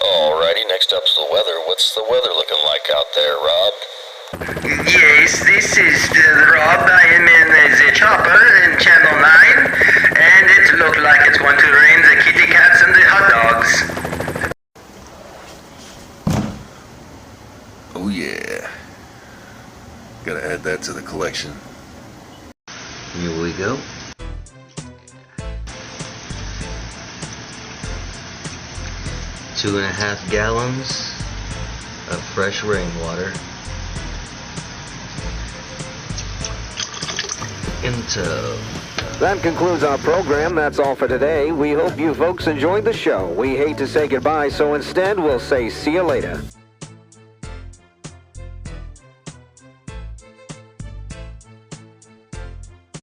Alrighty, next up's the weather. What's the weather looking like out there, Rob? Yes, this is Rob. I am in the chopper in Channel 9, and it looks like it's going to rain the kitty cats and the hot dogs. Oh yeah. Gotta add that to the collection. Here we go. Two and a half gallons of fresh rainwater in the tub. That concludes our program. That's all for today. We hope you folks enjoyed the show. We hate to say goodbye, so instead we'll say see you later.